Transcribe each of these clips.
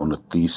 29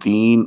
3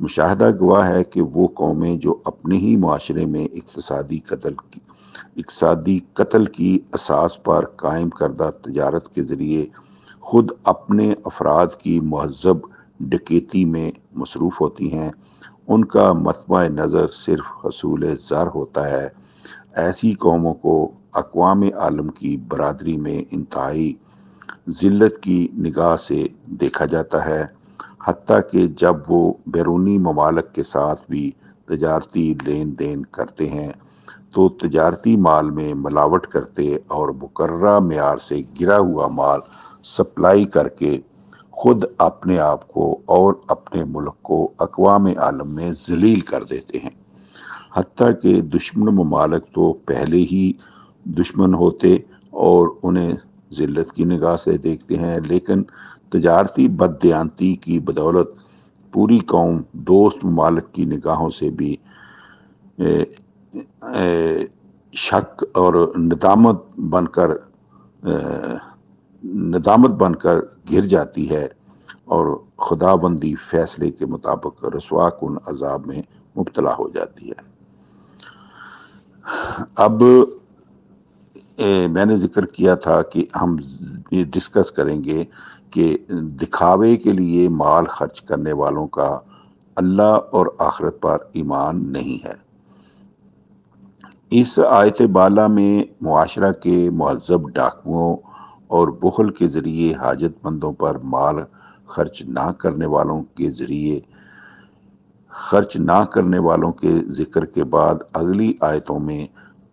مشاہدہ گواہ ہے کہ وہ قومیں جو اپنے ہی معاشرے میں اقتصادی قتل کی اساس پر قائم کردہ تجارت کے ذریعے خود اپنے افراد کی مہذب ڈکیتی میں مصروف ہوتی ہیں، ان کا مطمع نظر صرف حصول زر ہوتا ہے، ایسی قوموں کو اقوام عالم کی برادری میں انتہائی ذلت کی نگاہ سے دیکھا جاتا ہے، حتیٰ کہ جب وہ بیرونی ممالک کے ساتھ بھی تجارتی لین دین کرتے ہیں تو تجارتی مال میں ملاوٹ کرتے اور مقررہ معیار سے گرا ہوا مال سپلائی کر کے خود اپنے آپ کو اور اپنے ملک کو اقوام عالم میں ذلیل کر دیتے ہیں، حتیٰ کہ دشمن ممالک تو پہلے ہی دشمن ہوتے اور انہیں ذلت کی نگاہ سے دیکھتے ہیں، لیکن تجارتی بددیانتی کی بدولت پوری قوم دوست ممالک کی نگاہوں سے بھی شک اور ندامت بن کر گر جاتی ہے اور خدا بندی فیصلے کے مطابق رسوا کن عذاب میں مبتلا ہو جاتی ہے۔ اب میں نے ذکر کیا تھا کہ ہم یہ ڈسکس کریں گے کہ دکھاوے کے لیے مال خرچ کرنے والوں کا اللہ اور آخرت پر ایمان نہیں ہے۔ اس آیت بالا میں معاشرہ کے مہذب ڈاکوؤں اور بخل کے ذریعے حاجت مندوں پر مال خرچ نہ کرنے والوں کے ذکر کے بعد اگلی آیتوں میں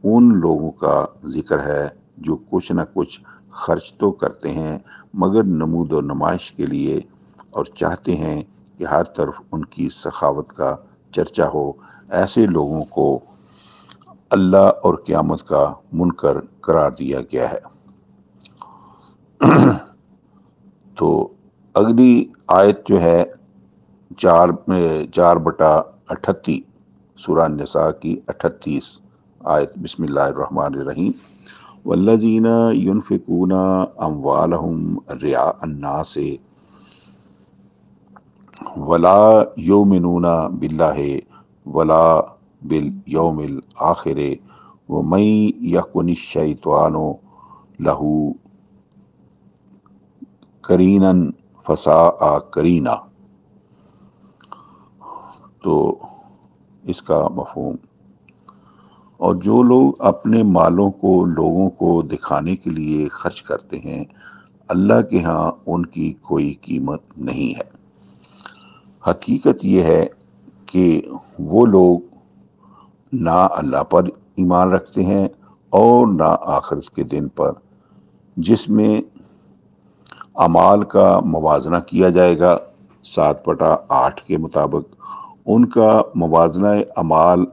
ان لوگوں کا ذکر ہے جو کچھ نہ کچھ خرچ تو کرتے ہیں مگر نمود و نمائش کے لیے، اور چاہتے ہیں کہ ہر طرف ان کی سخاوت کا چرچا ہو۔ ایسے لوگوں کو اللہ اور قیامت کا منکر قرار دیا گیا ہے۔ تو اگلی آیت جو ہے 4/38 سورہ النساء کی 38 آیت، بسم اللہ الرحمن الرحیم، والذین ينفقون اموالهم رئاء الناس ولا یؤمنون باللہ ولا بالیوم الآخر ومن یکن الشیطان لہ قرینا فساء قرینا۔ تو اس کا مفہوم، اور جو لوگ اپنے مالوں کو لوگوں کو دکھانے کے لیے خرچ کرتے ہیں، اللہ کے ہاں ان کی کوئی قیمت نہیں ہے۔ حقیقت یہ ہے کہ وہ لوگ نہ اللہ پر ایمان رکھتے ہیں اور نہ آخرت کے دن پر، جس میں اعمال کا موازنہ کیا جائے گا۔ 7/8 کے مطابق ان کا موازنہ اعمال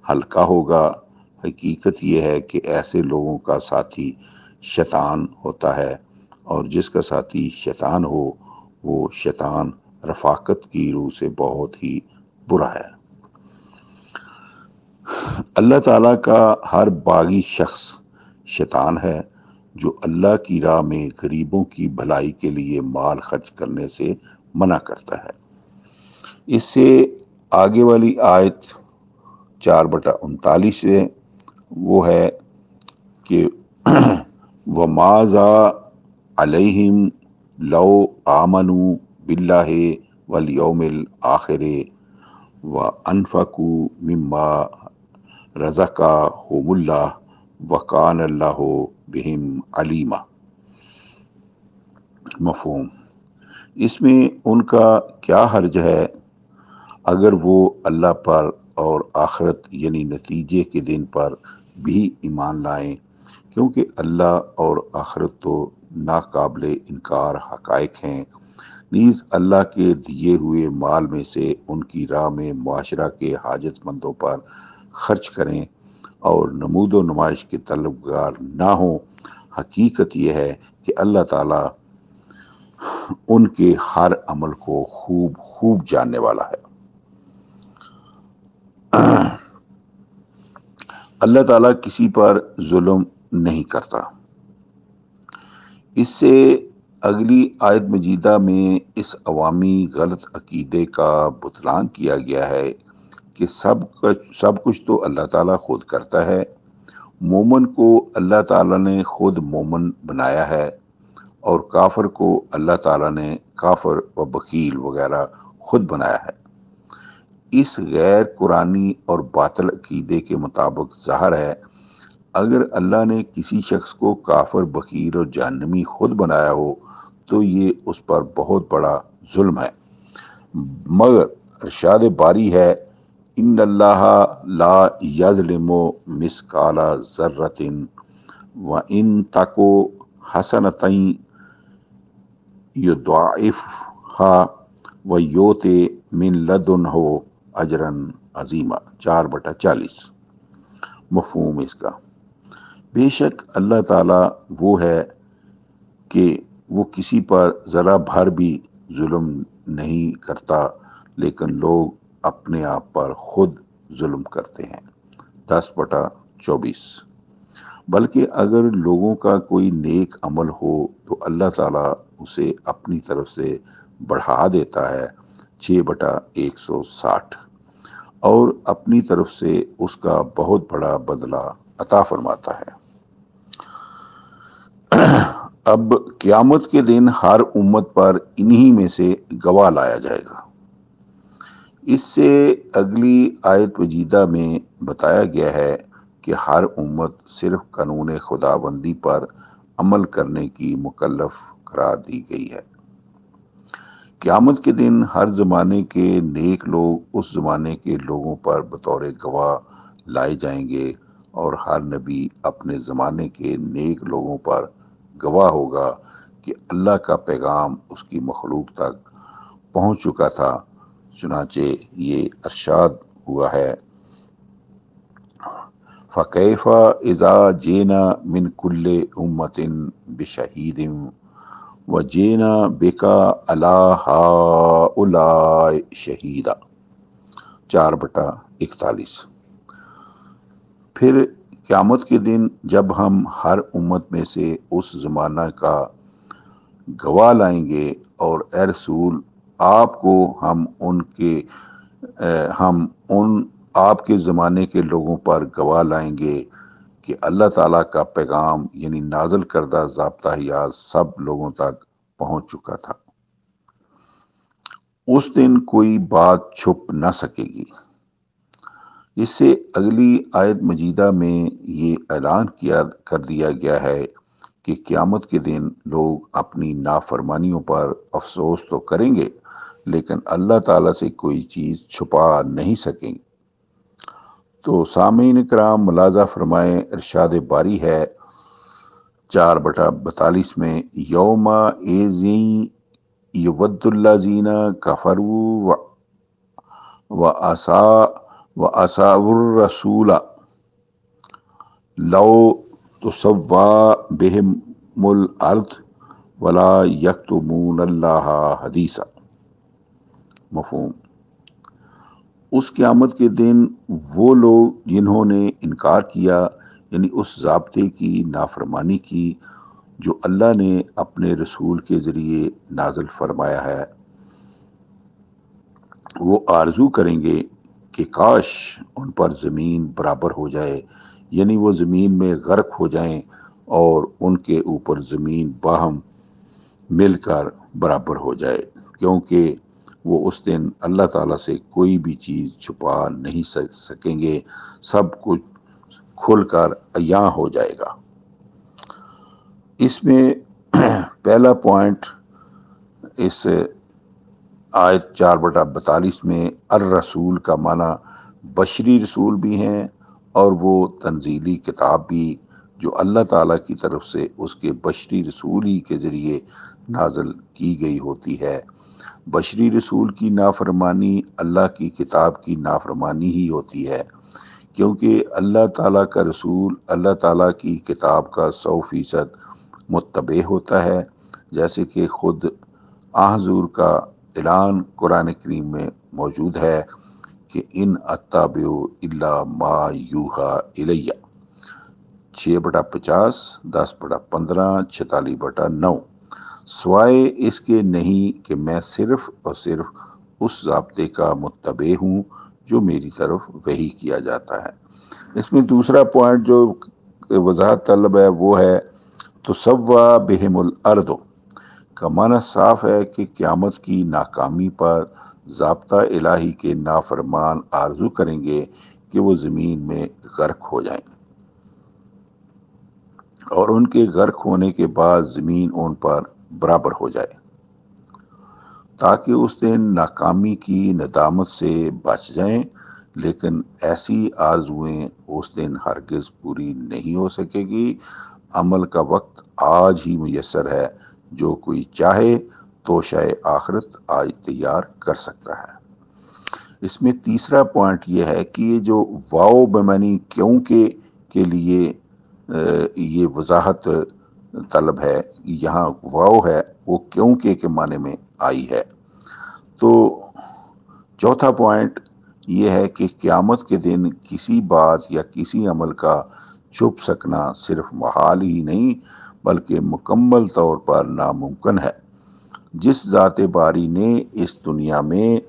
ہلکا ہوگا۔ حقیقت یہ ہے کہ ایسے لوگوں کا ساتھی شیطان ہوتا ہے، اور جس کا ساتھی شیطان ہو وہ شیطان رفاقت کی روح سے بہت ہی برا ہے۔ اللہ تعالیٰ کا ہر باغی شخص شیطان ہے جو اللہ کی راہ میں غریبوں کی بھلائی کے لیے مال خرچ کرنے سے منع کرتا ہے۔ اس سے آگے والی آیت 4/39 سے وہ ہے کہ وَمَاذَا عَلَيْهِمْ لَوْ آمَنُوا بِاللَّهِ وَالْيَوْمِ الْآخِرِ وَأَنفَقُوا مِمَّا رَزَقَهُمُ اللَّهُ وَكَانَ اللَّهُ بِهِمْ عَلِيمًا۔ مفہوم، اس میں ان کا کیا حرج ہے اگر وہ اللہ پر اور آخرت یعنی نتیجے کے دن پر بھی ایمان لائیں، کیونکہ اللہ اور آخرت تو ناقابل انکار حقائق ہیں۔ نیز اللہ کے دیے ہوئے مال میں سے ان کی راہ میں معاشرہ کے حاجت مندوں پر خرچ کریں اور نمود و نمائش کے طلبگار نہ ہوں۔ حقیقت یہ ہے کہ اللہ تعالیٰ ان کے ہر عمل کو خوب خوب جاننے والا ہے۔ اللہ تعالیٰ کسی پر ظلم نہیں کرتا۔ اس سے اگلی آیت مجیدہ میں اس عوامی غلط عقیدے کا بطلان کیا گیا ہے کہ سب کچھ تو اللہ تعالیٰ خود کرتا ہے، مومن کو اللہ تعالیٰ نے خود مومن بنایا ہے، اور کافر کو اللہ تعالیٰ نے کافر و بخیل وغیرہ خود بنایا ہے۔ اس غیر قرآنی اور باطل عقیدے کے مطابق ظاہر ہے اگر اللہ نے کسی شخص کو کافر، بخیل اور جہنمی خود بنایا ہو تو یہ اس پر بہت بڑا ظلم ہے، مگر ارشاد باری ہے ان اللہ لا یظلم مثقال ذرۃ وان تک حسنۃ یضاعفها ویؤت من لدنہ اجرا عظیما، 4/40۔ مفہوم اس کا، بے شک اللہ تعالیٰ وہ ہے کہ وہ کسی پر ذرا بھر بھی ظلم نہیں کرتا، لیکن لوگ اپنے آپ پر خود ظلم کرتے ہیں، 10/24۔ بلکہ اگر لوگوں کا کوئی نیک عمل ہو تو اللہ تعالیٰ اسے اپنی طرف سے بڑھا دیتا ہے، 6/160، اور اپنی طرف سے اس کا بہت بڑا بدلہ عطا فرماتا ہے۔ اب قیامت کے دن ہر امت پر انہی میں سے گواہ لایا جائے گا۔ اس سے اگلی آیت مجیدہ میں بتایا گیا ہے کہ ہر امت صرف قانون خداوندی پر عمل کرنے کی مکلف قرار دی گئی ہے۔ قیامت کے دن ہر زمانے کے نیک لوگ اس زمانے کے لوگوں پر بطور گواہ لائے جائیں گے، اور ہر نبی اپنے زمانے کے نیک لوگوں پر گواہ ہوگا کہ اللہ کا پیغام اس کی مخلوق تک پہنچ چکا تھا۔ چنانچہ یہ ارشاد ہوا ہے فَكَيْفَ إِذَا جِئْنَا مِنْ كُلِّ أُمَّةٍ بِشَهِيدٍ وَجِئْنَا بِكَ عَلَىٰ هَٰؤُلَاءِ شَهِيدًا، 4/41۔ پھر قیامت کے دن جب ہم ہر امت میں سے اس زمانہ کا گواہ لائیں گے، اور اے رسول آپ کو ہم آپ کے زمانے کے لوگوں پر گواہ لائیں گے کہ اللہ تعالیٰ کا پیغام یعنی نازل کردہ ضابطہ حیات سب لوگوں تک پہنچ چکا تھا۔ اس دن کوئی بات چھپ نہ سکے گی۔ اس سے اگلی آیت مجیدہ میں یہ اعلان کر دیا گیا ہے کہ قیامت کے دن لوگ اپنی نافرمانیوں پر افسوس تو کریں گے، لیکن اللہ تعالیٰ سے کوئی چیز چھپا نہیں سکیں۔ تو سامعین کرام ملاحظہ فرمائیں، ارشاد باری ہے 4/42 میں یوم ایذین یود الذین کفروا وعصوا الرسول لو تسوی بہم الارض ولا یکتمون اللہ حدیثا۔ مفہوم، اس قیامت کے دن وہ لوگ جنہوں نے انکار کیا یعنی اس ضابطے کی نافرمانی کی جو اللہ نے اپنے رسول کے ذریعے نازل فرمایا ہے، وہ آرزو کریں گے کہ کاش ان پر زمین برابر ہو جائے، یعنی وہ زمین میں غرق ہو جائیں اور ان کے اوپر زمین باہم مل کر برابر ہو جائے، کیونکہ وہ اس دن اللہ تعالیٰ سے کوئی بھی چیز چھپا نہیں سکیں گے، سب کچھ کھل کر عیاں ہو جائے گا۔ اس میں پہلا پوائنٹ اس آیت 4/42 میں الرسول کا معنی بشری رسول بھی ہیں، اور وہ تنزیلی کتاب بھی جو اللہ تعالیٰ کی طرف سے اس کے بشری رسول ہی کے ذریعے نازل کی گئی ہوتی ہے۔ بشری رسول کی نافرمانی اللہ کی کتاب کی نافرمانی ہی ہوتی ہے، کیونکہ اللہ تعالیٰ کا رسول اللہ تعالیٰ کی کتاب کا 100% متبع ہوتا ہے، جیسے کہ خود حضور کا اعلان قرآن کریم میں موجود ہے کہ ان اتبع الا ما یوحی الی، 6/50، 10/15، 46/9۔ سوائے اس کے نہیں کہ میں صرف اور صرف اس ضابطے کا متبع ہوں جو میری طرف وحی کیا جاتا ہے۔ اس میں دوسرا پوائنٹ جو وضاحت طلب ہے وہ ہے تسوّا بہم الارض کا معنی صاف ہے کہ قیامت کی ناکامی پر ضابطہ الہی کے نافرمان آرزو کریں گے کہ وہ زمین میں غرق ہو جائیں، اور ان کے غرق ہونے کے بعد زمین ان پر برابر ہو جائے، تاکہ اس دن ناکامی کی ندامت سے بچ جائیں۔ لیکن ایسی آرزویں اس دن ہرگز پوری نہیں ہو سکے گی۔ عمل کا وقت آج ہی میسر ہے، جو کوئی چاہے تو شائع آخرت آج تیار کر سکتا ہے۔ اس میں تیسرا پوائنٹ یہ ہے کہ یہ جو واو بمعنی کیونکہ کے لیے یہ وضاحت طلب ہے، یہاں واو ہے وہ کیونکہ کے معنی میں آئی ہے۔ تو چوتھا پوائنٹ یہ ہے کہ قیامت کے دن کسی بات یا کسی عمل کا چھپ سکنا صرف محال ہی نہیں بلکہ مکمل طور پر ناممکن ہے۔ جس ذات باری نے اس دنیا میں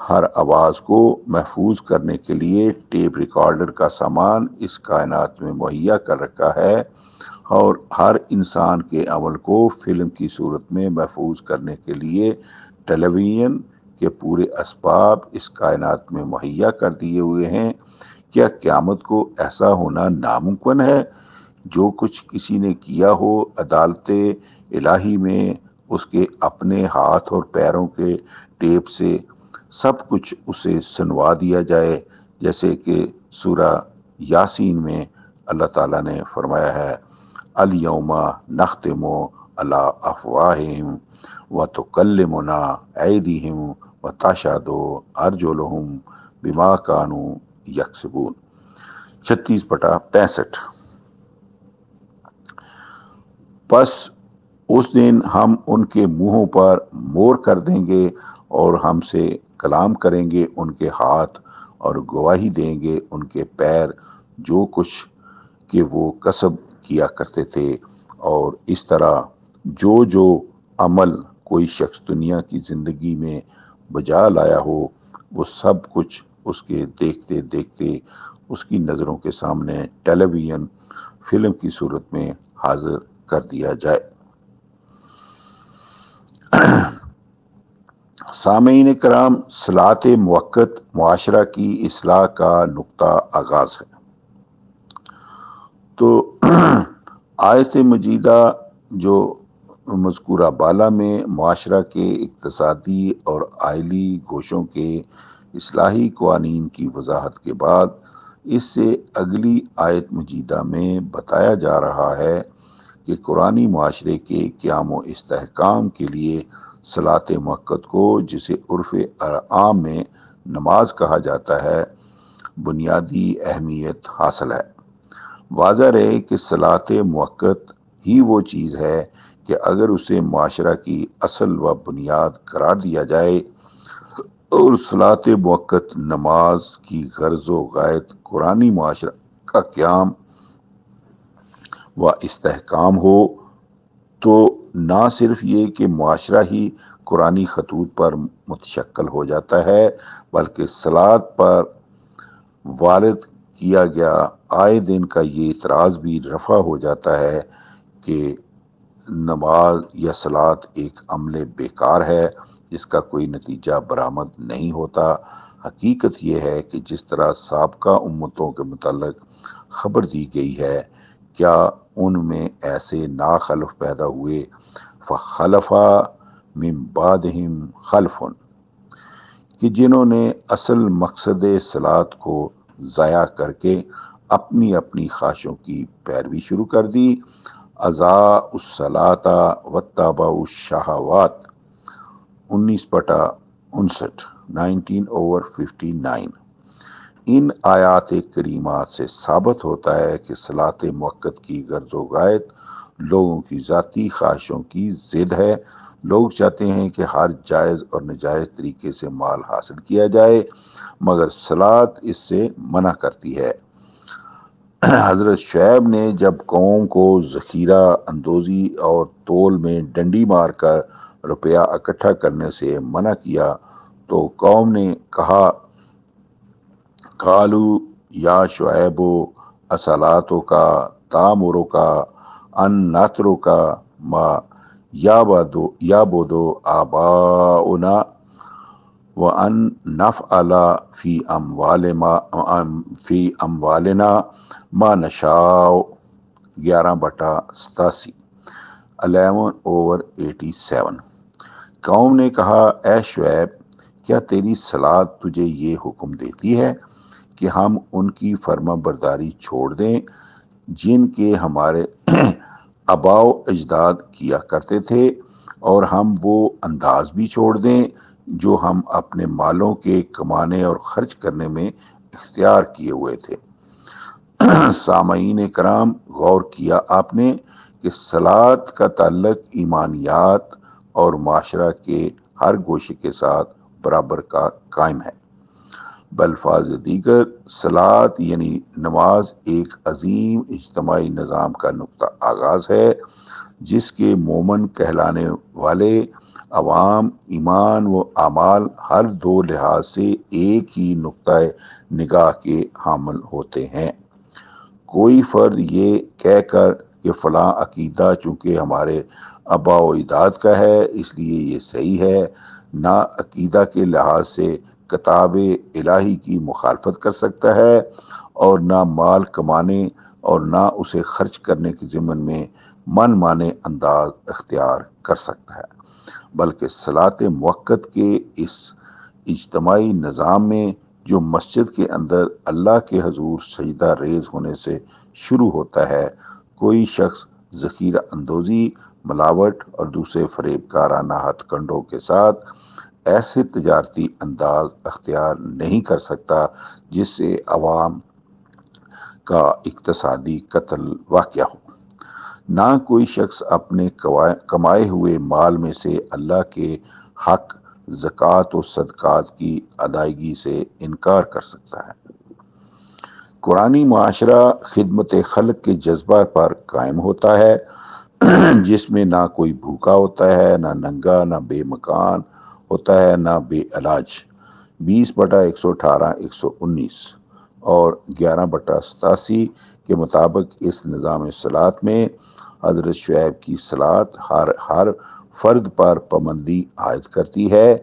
ہر آواز کو محفوظ کرنے کے لیے ٹیپ ریکارڈر کا سامان اس کائنات میں مہیا کر رکھا ہے، اور ہر انسان کے عمل کو فلم کی صورت میں محفوظ کرنے کے لیے ٹیلی ویژن کے پورے اسباب اس کائنات میں مہیا کر دیے ہوئے ہیں، کیا قیامت کو ایسا ہونا ناممکن ہے؟ جو کچھ کسی نے کیا ہو عدالت الہی میں اس کے اپنے ہاتھ اور پیروں کے ٹیپ سے سب کچھ اسے سنوا دیا جائے، جیسے کہ سورہ یاسین میں اللہ تعالیٰ نے فرمایا ہے الیوم نختم علی افواہہم وتکلمنا ایدیہم وتشہد ارجلہم بما کانوا یکسبون، 36/65۔ پس اس دن ہم ان کے منہوں پر مور کر دیں گے اور ہم سے کلام کریں گے ان کے ہاتھ، اور گواہی دیں گے ان کے پیر جو کچھ کہ وہ کسب کیا کرتے تھے، اور اس طرح جو عمل کوئی شخص دنیا کی زندگی میں بجا لایا ہو وہ سب کچھ اس کے دیکھتے دیکھتے اس کی نظروں کے سامنے ٹیلی ویژن فلم کی صورت میں حاضر کر دیا جائے۔ سامعین کرام، صلاۃ موقت معاشرہ کی اصلاح کا نقطہ آغاز ہے۔ تو آیت مجیدہ جو مذکورہ بالا میں معاشرہ کے اقتصادی اور آئلی گوشوں کے اصلاحی قوانین کی وضاحت کے بعد اس سے اگلی آیت مجیدہ میں بتایا جا رہا ہے کہ قرآنی معاشرے کے قیام و استحکام کے لیے صلاۃ موقت کو، جسے عرف عام میں نماز کہا جاتا ہے، بنیادی اہمیت حاصل ہے۔ واضح رہے کہ صلاۃ موقت ہی وہ چیز ہے کہ اگر اسے معاشرہ کی اصل و بنیاد قرار دیا جائے، اور صلاۃ موقت نماز کی غرض و غایت قرآنی معاشرہ کا قیام و استحکام ہو، تو نہ صرف یہ کہ معاشرہ ہی قرآنی خطوط پر متشکل ہو جاتا ہے، بلکہ صلاۃ پر وارد کیا گیا آئے دن کا یہ اعتراض بھی رفع ہو جاتا ہے کہ نماز یا صلاۃ ایک عمل بیکار ہے جس کا کوئی نتیجہ برآمد نہیں ہوتا۔ حقیقت یہ ہے کہ جس طرح سابقہ امتوں کے متعلق خبر دی گئی ہے، کیا ان میں ایسے ناخلف پیدا ہوئے، فخلف من بعدہم خلف، کہ جنہوں نے اصل مقصد صلاۃ کو ضائع کر کے اپنی اپنی خواہشوں کی پیروی شروع کر دی۔ اضاعوا الصلاۃ واتبعوا الشہوات، 19/59، 19/59۔ ان آیات کریمات سے ثابت ہوتا ہے کہ صلاۃ موقت کی غرض و غایت لوگوں کی ذاتی خواہشوں کی ضد ہے۔ لوگ چاہتے ہیں کہ ہر جائز اور ناجائز طریقے سے مال حاصل کیا جائے، مگر صلاۃ اس سے منع کرتی ہے۔ حضرت شعیب نے جب قوم کو ذخیرہ اندوزی اور تول میں ڈنڈی مار کر روپیہ اکٹھا کرنے سے منع کیا تو قوم نے کہا، قالو یا شعیب اصلاتو کا تامرو کا ان ناترو کا ما یعبدو آباؤنا وَأَن نَفْعَلَ فِي أَمْوَالِنَا مَا نَشَاءُ 11/87 11/87۔ قوم نے کہا، اے شعیب، کیا تیری صلاۃ تجھے یہ حکم دیتی ہے کہ ہم ان کی فرما برداری چھوڑ دیں جن کے ہمارے آباء و اجداد کیا کرتے تھے، اور ہم وہ انداز بھی چھوڑ دیں جو ہم اپنے مالوں کے کمانے اور خرچ کرنے میں اختیار کیے ہوئے تھے؟ سامعین کرام، غور کیا آپ نے کہ صلاۃ کا تعلق ایمانیات اور معاشرہ کے ہر گوشے کے ساتھ برابر کا قائم ہے۔ بالفاظ دیگر، صلاۃ یعنی نماز ایک عظیم اجتماعی نظام کا نقطہ آغاز ہے جس کے مومن کہلانے والے عوام ایمان و اعمال ہر دو لحاظ سے ایک ہی نقطۂ نگاہ کے حامل ہوتے ہیں۔ کوئی فرد یہ کہہ کر کہ فلاں عقیدہ چونکہ ہمارے آباء و اجداد کا ہے اس لیے یہ صحیح ہے، نہ عقیدہ کے لحاظ سے کتاب الہی کی مخالفت کر سکتا ہے، اور نہ مال کمانے اور نہ اسے خرچ کرنے کے ضمن میں من مانے انداز اختیار کر سکتا ہے، بلکہ صلاۃ موقت کے اس اجتماعی نظام میں جو مسجد کے اندر اللہ کے حضور سجدہ ریز ہونے سے شروع ہوتا ہے، کوئی شخص ذخیرہ اندوزی، ملاوٹ اور دوسرے فریب کارانہ ہتھ کنڈوں کے ساتھ ایسے تجارتی انداز اختیار نہیں کر سکتا جس سے عوام کا اقتصادی قتل واقع ہو۔ نہ کوئی شخص اپنے کمائے ہوئے مال میں سے اللہ کے حق زکوٰۃ و صدقات کی ادائیگی سے انکار کر سکتا ہے۔ قرآنی معاشرہ خدمت خلق کے جذبہ پر قائم ہوتا ہے، جس میں نہ کوئی بھوکا ہوتا ہے، نہ ننگا، نہ بے مکان ہوتا ہے، نہ بے علاج۔ 20/118 119 اور 11/87 کے مطابق اس نظام صلاۃ میں حضرت شعیب کی صلاۃ ہر فرد پر پابندی عائد کرتی ہے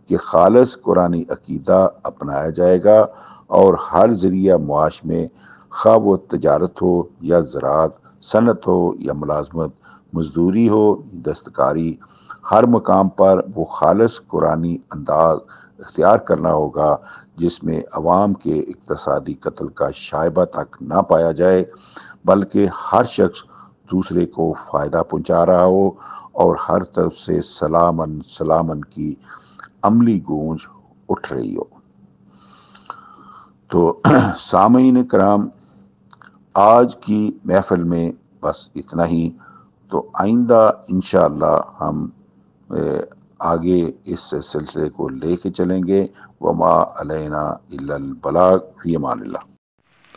کہ خالص قرآنی عقیدہ اپنایا جائے گا، اور ہر ذریعہ معاش میں خواہ وہ تجارت ہو یا زراعت، صنعت ہو یا ملازمت، مزدوری ہو، دستکاری، ہر مقام پر وہ خالص قرآنی انداز اختیار کرنا ہوگا جس میں عوام کے اقتصادی قتل کا شائبہ تک نہ پایا جائے، بلکہ ہر شخص دوسرے کو فائدہ پہنچا رہا ہو اور ہر طرف سے سلامن سلامن کی عملی گونج اٹھ رہی ہو۔ تو سامعین کرام، آج کی محفل میں بس اتنا ہی۔ تو آئندہ انشاءاللہ ہم آگے اس سلسلے کو لے کے چلیں گے۔ وما علینا الا البلاغ، فی امان اللہ۔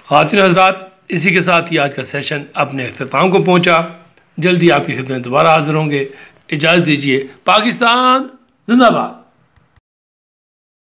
خواتین و حضرات، اسی کے ساتھ ہی آج کا سیشن اپنے اختتام کو پہنچا۔ جلدی آپ کی خدمت دوبارہ حاضر ہوں گے۔ اجازت دیجیے۔ پاکستان زندہ باد۔